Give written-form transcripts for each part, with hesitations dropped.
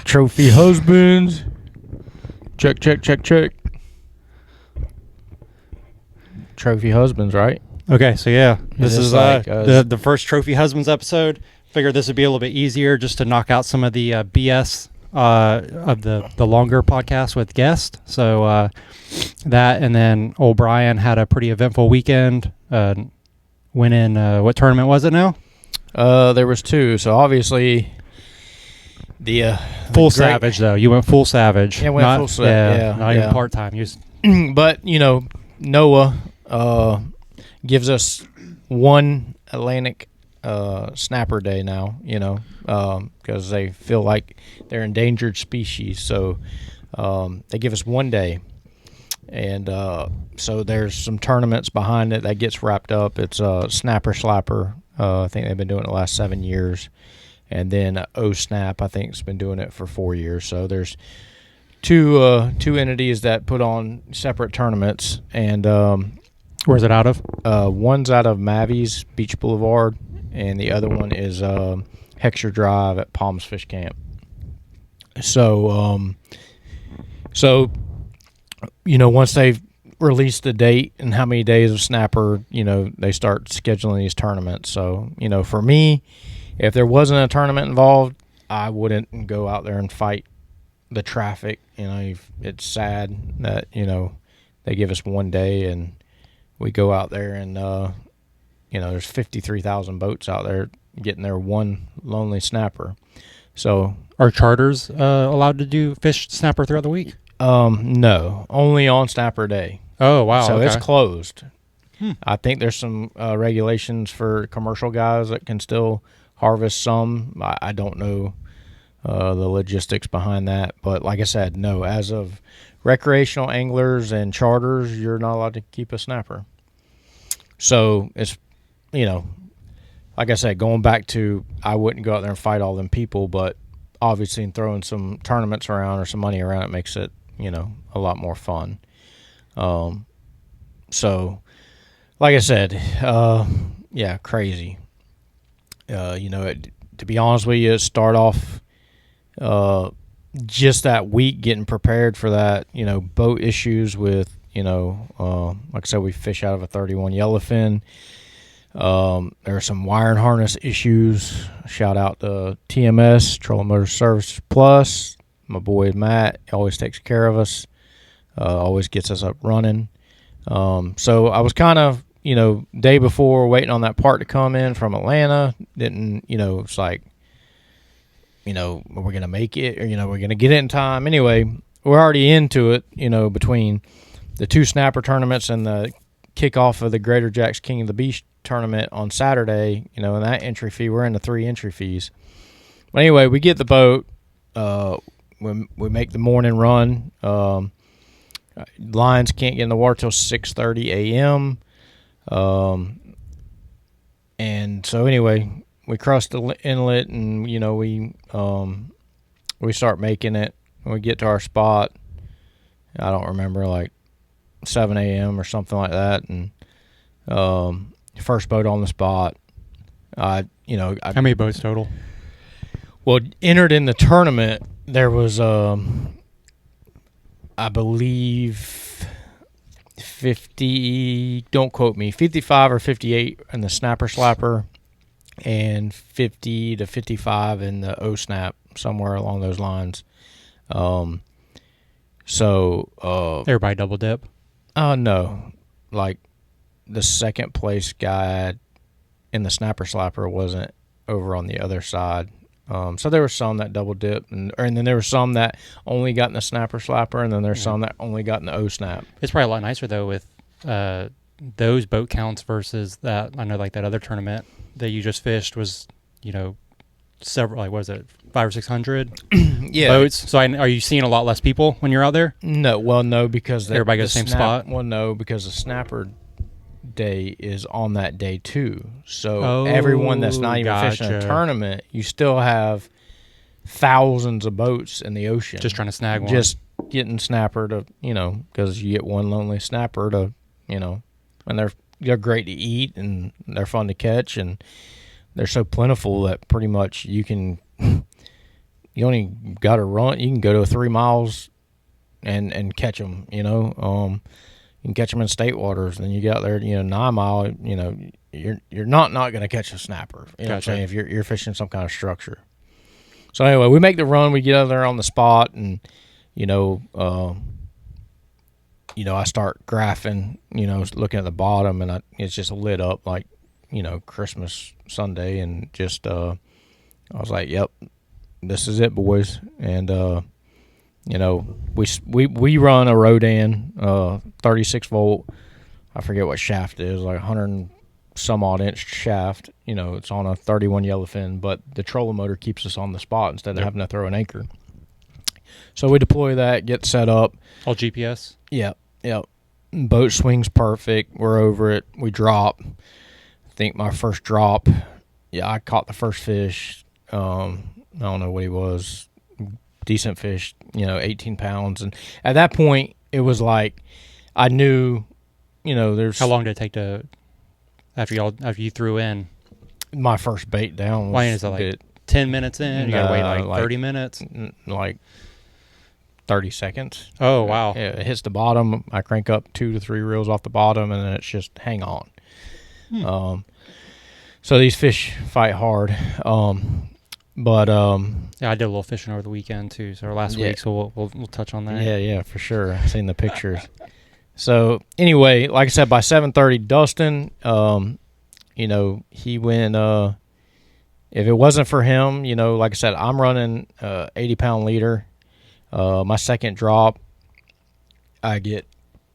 Trophy husbands. Check. Trophy husbands, right? Okay, so yeah, this is like, the first Trophy Husbands episode. Figured this would be a little bit easier just to knock out some of the BS of the longer podcast with guests. So that, and then old Brian had a pretty eventful weekend. Winning, what tournament was it now? There was two. So obviously the full Savage though. You went full Savage. Yeah, went full Savage. Yeah, not even part time. But Noah gives us one Atlantic snapper day now. Because they feel like they're endangered species. So they give us one day. And so there's some tournaments behind it that gets wrapped up. It's Snapper Slapper. I think they've been doing it the last 7 years. And then O-Snap, I think, has been doing it for 4 years. So there's two entities that put on separate tournaments. And where's it out of? One's out of Mavies Beach Boulevard, and the other one is Hexer Drive at Palms Fish Camp. So once they've released the date and how many days of snapper, they start scheduling these tournaments. So, for me, if there wasn't a tournament involved, I wouldn't go out there and fight the traffic. It's sad that, they give us one day and we go out there and, there's 53,000 boats out there getting their one lonely snapper. So are charters allowed to do fish snapper throughout the week? No, only on snapper day. Oh, wow. So okay. It's closed. I think there's some regulations for commercial guys that can still harvest some. I don't know the logistics behind that. But like I said, no, as of recreational anglers and charters, you're not allowed to keep a snapper. So it's, like I said, going back to I wouldn't go out there and fight all them people, but obviously throwing some tournaments around or some money around it makes it, a lot more fun. So, like I said, crazy. To be honest with you, start off just that week getting prepared for that, boat issues with, like I said, we fish out of a 31 yellowfin. There are some wiring harness issues. Shout out to TMS, Trolling Motor Service Plus. My boy Matt always takes care of us, always gets us up running. So I was kind of, day before waiting on that part to come in from Atlanta. Didn't, it's like, are we going to make it? Or, we're going to get it in time. Anyway, we're already into it, between the two snapper tournaments and the kickoff of the Greater Jack's King of the Beach tournament on Saturday, and that entry fee, we're in the 3 entry fees. But anyway, we get the boat. We make the morning run. Lines can't get in the water till 6:30 a.m. And so anyway, we cross the inlet and, we start making it. When we get to our spot, I don't remember, like 7 a.m. or something like that. And first boat on the spot. How many boats total? Well, entered in the tournament, there was, I believe, 50, don't quote me, 55 or 58 in the Snapper Slapper and 50 to 55 in the O-Snap, somewhere along those lines. Everybody double dip? No. Like, the second place guy in the Snapper Slapper wasn't over on the other side. So there were some that double dipped, and then there were some that only got in the Snapper Slapper, and then there's some that only got in the O-Snap. It's probably a lot nicer, though, with those boat counts versus that. I know, like, that other tournament that you just fished was, several, like, what was it, 500 or 600 boats? So are you seeing a lot less people when you're out there? No, because everybody goes the same spot? Well, no, because the Snapper day is on that day too. So everyone that's not even fishing a tournament, you still have thousands of boats in the ocean. Just trying to snag one. Just getting snapper to, because you get one lonely snapper to, and they're great to eat and they're fun to catch and they're so plentiful that pretty much you can, you only got to run. You can go to 3 miles and catch them. You can catch them in state waters. Then you get out there, 9 mile. You're not going to catch a snapper. You know what I'm saying? If you're fishing some kind of structure. So anyway, we make the run. We get out there on the spot, and I start graphing. Looking at the bottom, and it's just lit up like Christmas Sunday, and just I was like, "Yep, this is it, boys." And we run a Rodan 36 volt. I forget what shaft it is, like 100 and some odd inch shaft. It's on a 31 yellowfin, but the trolling motor keeps us on the spot instead of having to throw an anchor. So we deploy that, get set up. All GPS? Yeah. Boat swings perfect. We're over it. We drop. I think my first drop, I caught the first fish. I don't know what he was. Decent fish, 18 pounds. And at that point, it was like I knew, there's... How long did it take to... After you threw in? My first bait down was... Why is it like 10 minutes in? You got to wait like 30 minutes? Like 30 seconds. Oh, wow. It hits the bottom. I crank up 2 to 3 reels off the bottom, and then it's just hang on. So these fish fight hard. Yeah, I did a little fishing over the weekend too, so last week. So we'll touch on that. Yeah, for sure. I've seen the pictures. So anyway, like I said, by 7:30, Dustin, he went. If it wasn't for him, like I said, I'm running 80-pound leader. My second drop, I get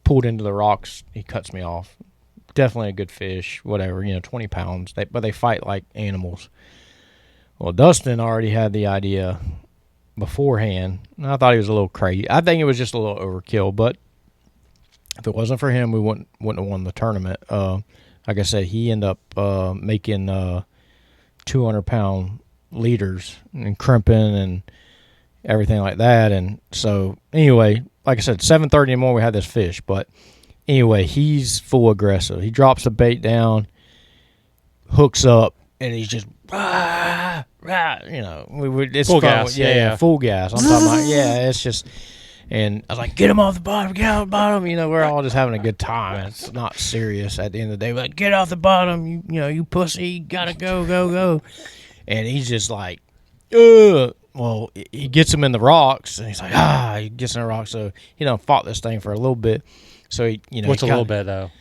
pulled into the rocks. He cuts me off. Definitely a good fish. Whatever, 20 pounds. But they fight like animals. Well, Dustin already had the idea beforehand. I thought he was a little crazy. I think it was just a little overkill, but if it wasn't for him, we wouldn't have won the tournament. Like I said, he ended up making 200-pound leaders and crimping and everything like that. And so, anyway, like I said, 7:30 in the morning we had this fish. But anyway, he's full aggressive. He drops the bait down, hooks up, and he's just it's full fun. gas. Yeah, full gas. I'm talking about it's just. And I was like, get him off the bottom, get off the bottom. We're all just having a good time. It's not serious at the end of the day. We're like, get off the bottom, you pussy, you gotta go. And he's just like, ugh. Well, he gets him in the rocks, and he's like, he gets in the rocks. So, fought this thing for a little bit. So, What's a little bit, though?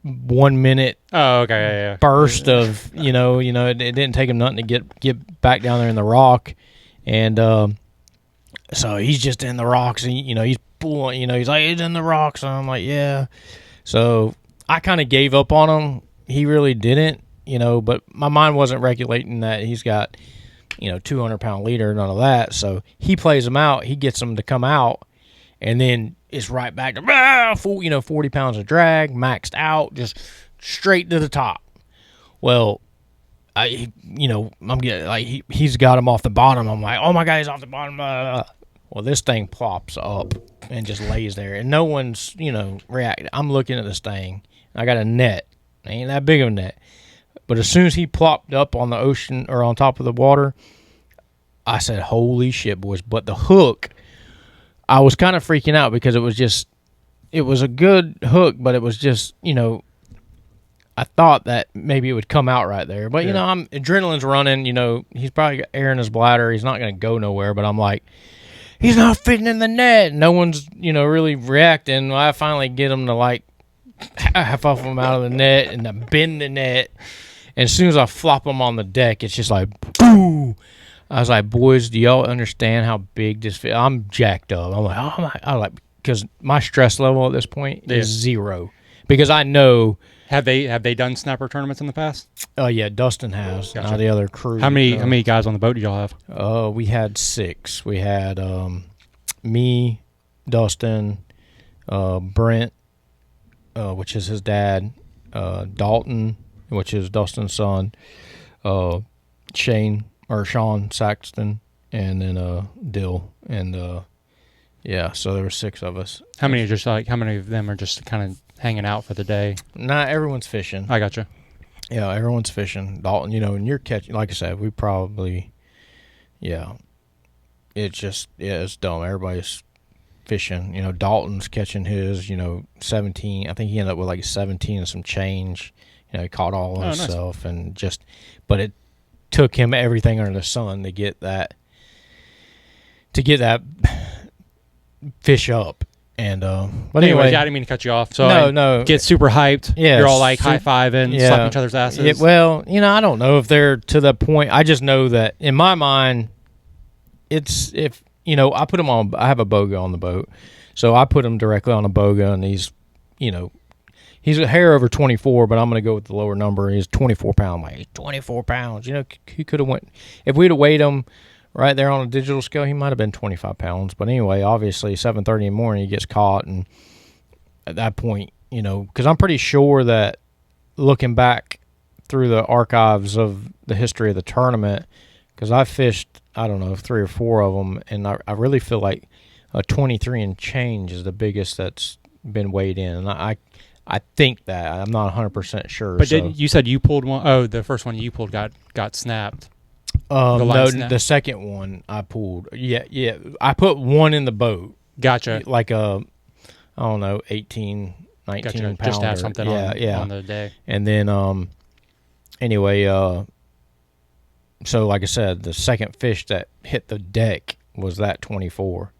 1 minute burst of, it didn't take him nothing to get back down there in the rock. And, so he's just in the rocks, and he's pulling. He's like, he's in the rocks. And I'm like, yeah. So I kind of gave up on him. He really didn't, But my mind wasn't regulating that he's got, 200-pound leader, none of that. So he plays him out. He gets him to come out, and then it's right back to 40 pounds of drag, maxed out, just straight to the top. Well, I'm getting like he's got him off the bottom. I'm like, oh my God, he's off the bottom. Blah, blah, blah. Well, this thing plops up and just lays there, and no one's reacting. I'm looking at this thing. I got a net. It ain't that big of a net, but as soon as he plopped up on the ocean or on top of the water, I said, "Holy shit, boys!" But the hook, I was kind of freaking out because it was a good hook, but it was just I thought that maybe it would come out right there. But, adrenaline's running. He's probably got air in his bladder. He's not going to go nowhere. But I'm like, he's not fitting in the net. No one's, really reacting. Well, I finally get him to, like, half off him out of the net and to bend the net. And as soon as I flop him on the deck, it's just like, boo. I was like, boys, do y'all understand how big this fish? I'm jacked up. I'm like, oh, my. Because my stress level at this point is 0. Because I know. Have they done snapper tournaments in the past? Oh yeah, Dustin has. Gotcha. The other crew. How many guys on the boat did y'all have? We had 6. We had me, Dustin, Brent, which is his dad, Dalton, which is Dustin's son, Shaun Saxton, and then Dillon, and so there were 6 of us. How many of them are just kind of hanging out for the day? Nah, everyone's fishing. I gotcha. Yeah, everyone's fishing. Dalton, and you're catching, like I said, we probably, Yeah. It's dumb. Everybody's fishing. Dalton's catching his, 17. I think he ended up with like 17 and some change. He caught all of himself and but it took him everything under the sun to get that fish up. And but anyway, I didn't mean to cut you off. So no, get super hyped. Yeah, you're all like high fiving, slapping each other's asses. Well, I don't know if they're to the point. I just know that in my mind, it's if I put him on. I have a boga on the boat, so I put him directly on a boga, and he's a hair over 24, but I'm going to go with the lower number. He's 24 pound. Like, he's 24 pounds. He could have went if we'd have weighed him right there on a digital scale, he might have been 25 pounds. But anyway, obviously, 7:30 in the morning, he gets caught. And at that point, because I'm pretty sure that looking back through the archives of the history of the tournament, because I fished, I don't know, 3 or 4 of them, and I really feel like a 23 and change is the biggest that's been weighed in. And I think that. I'm not 100% sure. But you said you pulled one? Oh, the first one you pulled got snapped. No, the second one I pulled. Yeah. I put one in the boat. Gotcha. Like I don't know, 18, 19 gotcha. pounder. Just to have something on the day. And then, anyway, so like I said, the second fish that hit the deck was that 24.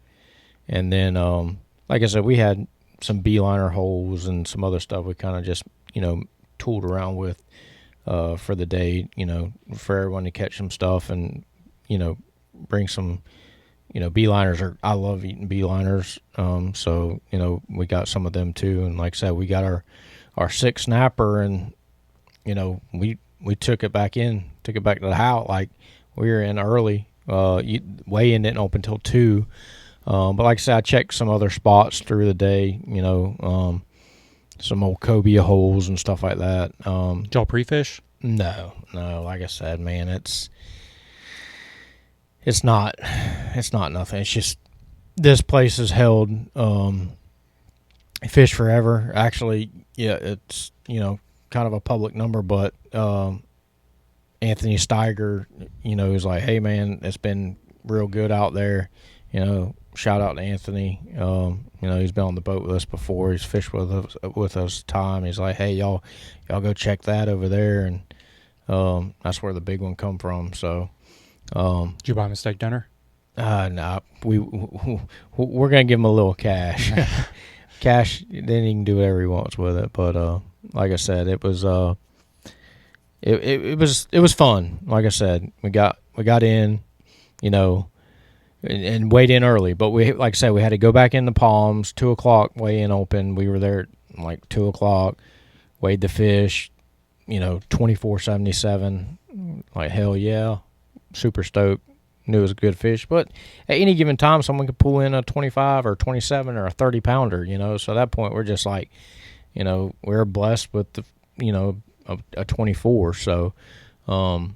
And then, like I said, we had some beeliner holes and some other stuff we kind of just, tooled around with. For the day, for everyone to catch some stuff and, bring some, beeliners. I love eating beeliners. So, we got some of them too. And like I said, we got our 6 snapper and, we took it back to the house. Like we were in early, weigh-in didn't open until 2. But like I said, I checked some other spots through the day, some old cobia holes and stuff like that. Did y'all pre-fish? No. Like I said, man, it's not nothing. It's just this place has held fish forever. Actually, yeah, it's kind of a public number, but Anthony Steiger, is like, hey man, it's been real good out there. Shout out to Anthony. He's been on the boat with us before. He's fished with us time. He's like, hey, y'all go check that over there, and that's where the big one come from. So, did you buy him a steak dinner? No, we're gonna give him a little cash. Cash, then he can do whatever he wants with it. But like I said, it was it was fun. Like I said, we got in, and weighed in early, but like I said, we had to go back in the Palms, 2:00 weigh-in open. We were there like 2:00, weighed the fish, 24.77. Like, hell yeah, super stoked. Knew it was a good fish, but at any given time, someone could pull in a 25 or 27 or a 30 pounder, So at that point, we're just like, we're blessed with the, a 24. So, like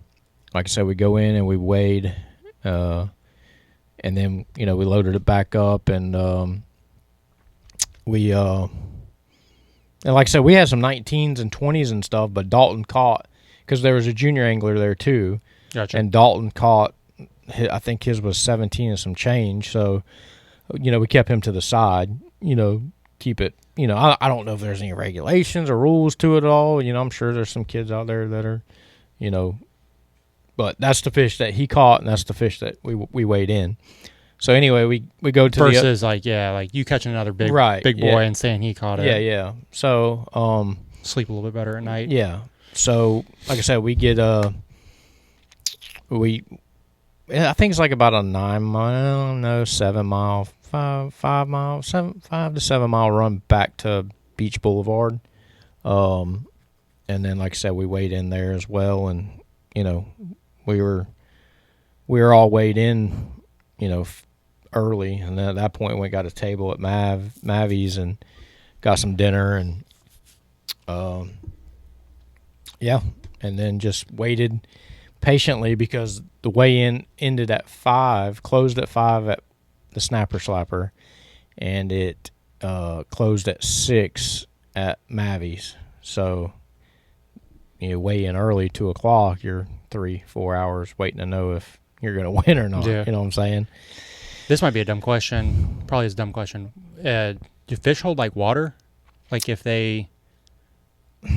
I said, we go in and we weighed, and then, we loaded it back up, and and like I said, we had some 19s and 20s and stuff, but Dalton caught, because there was a junior angler there too. Gotcha. And Dalton caught, I think his was 17 and some change. So, we kept him to the side, keep it, I don't know if there's any regulations or rules to it at all. I'm sure there's some kids out there that are, but that's the fish that he caught, and that's the fish that we weighed in. So anyway, we go to versus like you catching another big boy and saying he caught it. Yeah. So sleep a little bit better at night. Yeah. So like I said, we get I think it's like about a 9 mile, 7 mile, 5 mile, 5 to 7 mile run back to Beach Boulevard. And then like I said, we weighed in there as well, and we were all weighed in, early, and then at that point we got a table at Mavi's and got some dinner, and and then just waited patiently because the weigh-in ended at 5, closed at 5 at the Snapper Slapper, and it closed at 6 at Mavi's. So weigh in early, 2:00, you're 3-4 hours waiting to know if you're going to win or not. Yeah. You know what I'm saying? This might be a dumb question. Probably is a dumb question. Do fish hold like water? Like if they,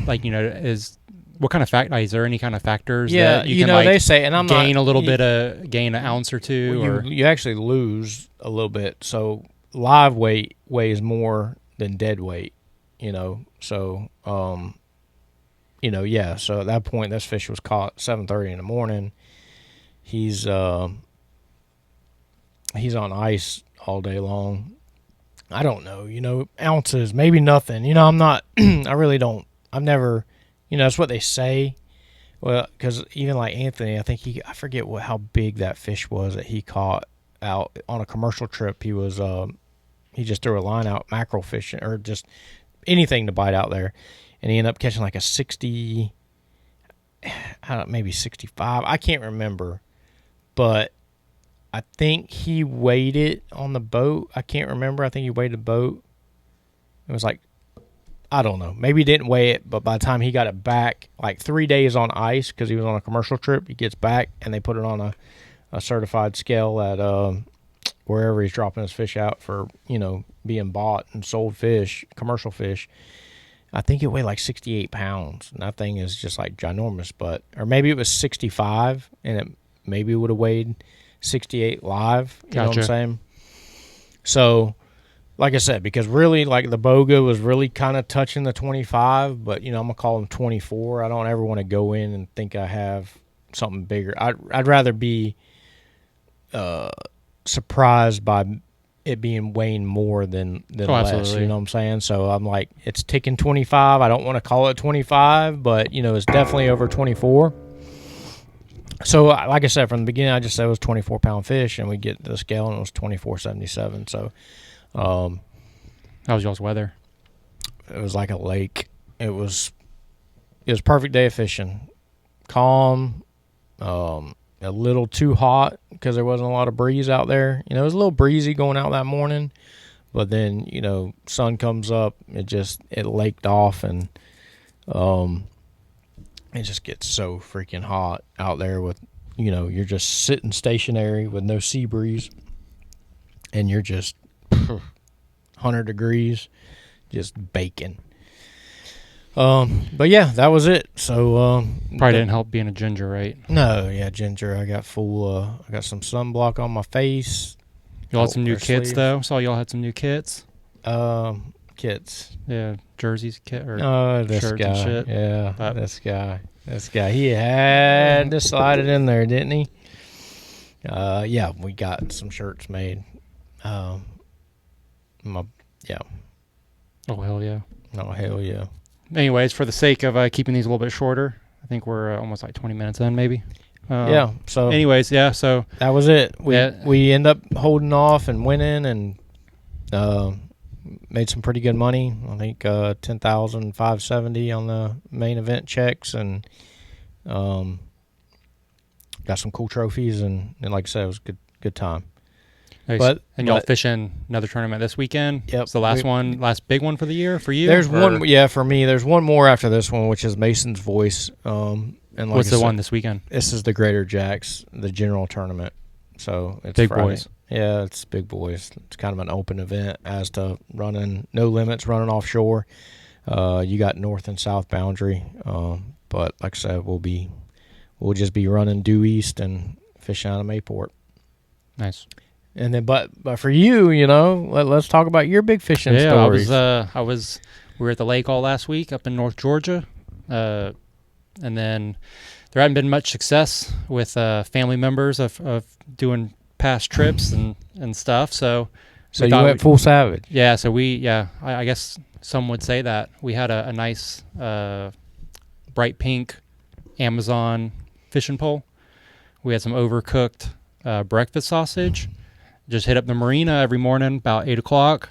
like, what kind of is there any kind of factors that you can they say, and I'm gain not, a little bit gain an ounce or two? Or you actually lose a little bit. So live weight weighs more than dead weight, So, so at that point, this fish was caught 7:30 in the morning. He's on ice all day long. I don't know, ounces, maybe nothing. I'm not, I really don't, I've never, that's what they say. Well, because even like Anthony, I think I forget how big that fish was that he caught out on a commercial trip. He was, he just threw a line out, mackerel fishing, or just anything to bite out there. And he ended up catching like a 60, maybe 65. I can't remember. But I think he weighed it on the boat. I can't remember. I think he weighed the boat. It was like, I don't know. Maybe he didn't weigh it, but by the time he got it back, like 3 days on ice because he was on a commercial trip, he gets back and they put it on a certified scale at wherever he's dropping his fish out for, being bought and sold fish, commercial fish. I think it weighed like 68 pounds. And that thing is just like ginormous. Or maybe it was 65 and it maybe would have weighed 68 live. You know what I'm saying? So, like I said, because really, like the boga was really kind of touching the 25, but, I'm going to call him 24. I don't ever want to go in and think I have something bigger. I'd rather be surprised by it being weighing more than less. Absolutely. You know what I'm saying? So I'm like, it's ticking 25. I don't want to call it 25, but, it's definitely over 24. So, like I said, from the beginning, I just said it was 24-pound fish, and we get the scale, and it was 24.77. So, how was y'all's weather? It was like a lake. It was a perfect day of fishing. Calm, a little too hot because there wasn't a lot of breeze out there. It was a little breezy going out that morning, but then sun comes up. It laked off, and it just gets so freaking hot out there with, you're just sitting stationary with no sea breeze, and you're just 100 degrees, just baking. But yeah, that was it. So probably didn't help being a ginger, right? No, yeah, ginger. I got I got some sunblock on my face. Y'all had some new kits though. Saw y'all had some new kits. Kits. Yeah, jerseys, kit or this shirts guy. and shit. Yeah, this guy. He had to slide it in there, didn't he? Yeah, we got some shirts made. Yeah. Oh hell yeah. Oh hell yeah. Anyways, for the sake of keeping these a little bit shorter, I think we're almost like 20 minutes in, maybe. Yeah. So. Anyways, yeah. So that was it. We end up holding off and winning and made some pretty good money. I think $10,570 on the main event checks, and got some cool trophies. And like I said, it was good time. Nice. And y'all fishing another tournament this weekend? Yep. It's the last big one for the year for you? There's one, for me. There's one more after this one, which is Mason's Voice. And like what's the one this weekend? This is the Greater Jacks, the general tournament. So it's big Friday. Boys. Yeah, it's big boys. It's kind of an open event as to running, no limits, running offshore. You got north and south boundary. But like I said, we'll just be running due east and fishing out of Mayport. Nice. And then, but for you, let's talk about your big fishing stories. We were at the lake all last week up in North Georgia, and then there hadn't been much success with family members of doing past trips and stuff. So you went full savage. Yeah. So I guess some would say that we had a nice bright pink Amazon fishing pole. We had some overcooked breakfast sausage. Just hit up the marina every morning about 8 o'clock,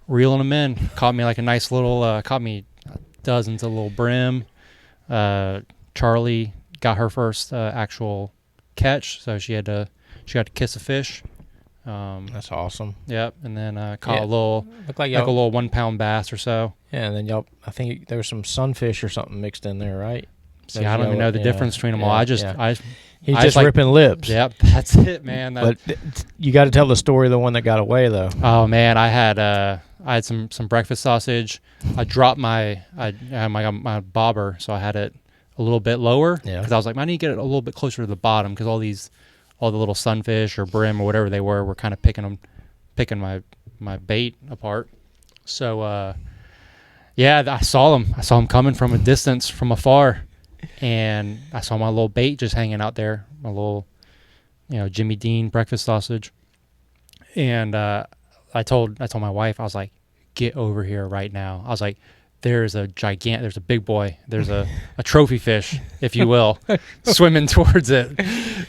reeling them in. Caught me like a nice little, caught me dozens of little brim. Charlie got her first actual catch, so she got to kiss a fish. That's awesome. Yep, and then caught a little, looked like a little 1 pound bass or so. Yeah, and then I think there was some sunfish or something mixed in there, right? See, I don't even know the difference between them all. He's I just was ripping lips. Yep, that's it, man. But you got to tell the story of the one that got away, though. Oh man, I had some breakfast sausage. I dropped my my bobber, so I had it a little bit lower because I was like, I need to get it a little bit closer to the bottom because all the little sunfish or brim or whatever they were kind of picking my bait apart. So yeah, I saw them coming from a distance, from afar, and I saw my little bait just hanging out there, my little Jimmy Dean breakfast sausage, and I told my wife, I was like, get over here right now. I was like, there's a big boy, there's a trophy fish, if you will, swimming towards it.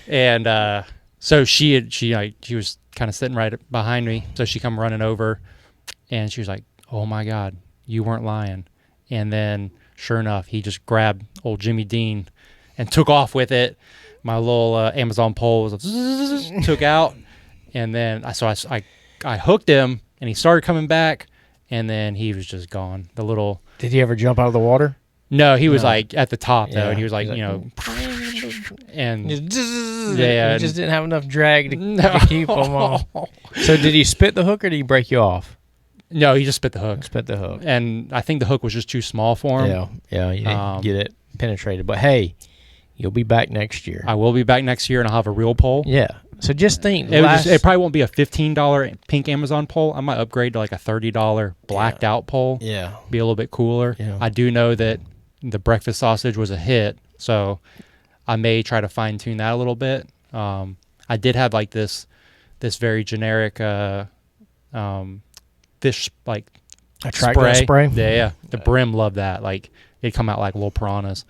And so she was kind of sitting right behind me. So she come running over and she was like, oh my God, you weren't lying. And then sure enough, he just grabbed old Jimmy Dean and took off with it. My little Amazon pole was took out. And then I hooked him and he started coming back. And then he was just gone. Did he ever jump out of the water? No, he was like at the top though, and he was like, and he just didn't have enough drag to keep him on. So did he spit the hook or did he break you off? No, he just spit the hook. And I think the hook was just too small for him. Yeah, you didn't get it penetrated. But hey, you'll be back next year. I will be back next year, and I'll have a real pole. Yeah. So just think, it probably won't be a $15 pink Amazon pole. I might upgrade to like a $30 blacked out pole. Yeah, be a little bit cooler. Yeah. I do know that the breakfast sausage was a hit, so I may try to fine tune that a little bit. I did have like this very generic fish like spray. Yeah. The brim loved that. Like it'd come out like little piranhas.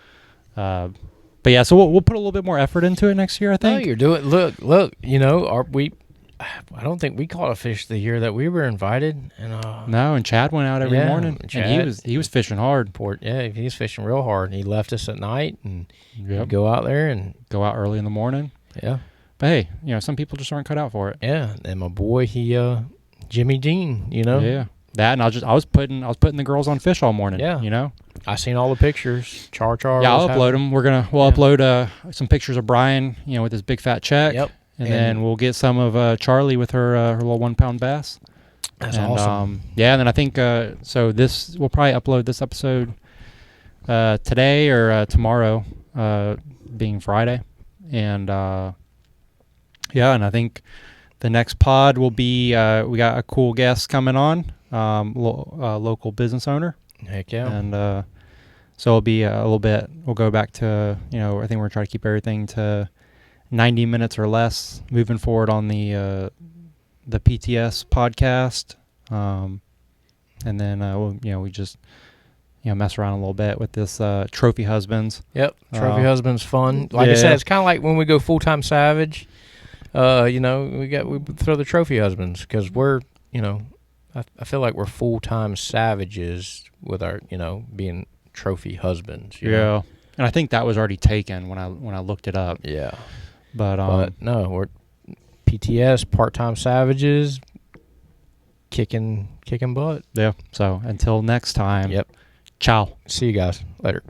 But yeah, so we'll put a little bit more effort into it next year, I think. No, you're doing. Look. I don't think we caught a fish the year that we were invited. And no, and Chad went out every morning. And he was fishing hard. He was fishing real hard. He left us at night and go out there and go out early in the morning. Yeah. But hey, some people just aren't cut out for it. Yeah, and my boy, Jimmy Dean, Yeah. That, and I was putting the girls on fish all morning. Yeah. I seen all the pictures. Char. Yeah, I'll upload them. We'll upload some pictures of Brian, with his big fat check. Yep. And then we'll get some of Charlie with her little 1 pound bass. That's awesome. Yeah, and then I think so. We'll probably upload this episode today or tomorrow, being Friday, and and I think the next pod will be we got a cool guest coming on, local business owner. Heck yeah. And so it'll be a little bit. We'll go back to I think we're gonna try to keep everything to 90 minutes or less moving forward on the PTS podcast, and then we just mess around a little bit with this Trophy Husbands. Yep, Trophy Husbands fun. Like I said, it's kind of like when we go full-time Savage. We throw the Trophy Husbands because we're I feel like we're full-time Savages with our being Trophy Husbands. You know? And I think that was already taken when I looked it up. Yeah. But no, we're PTS, part-time Savages, kicking butt. Yeah. So until next time. Yep. Ciao. See you guys later.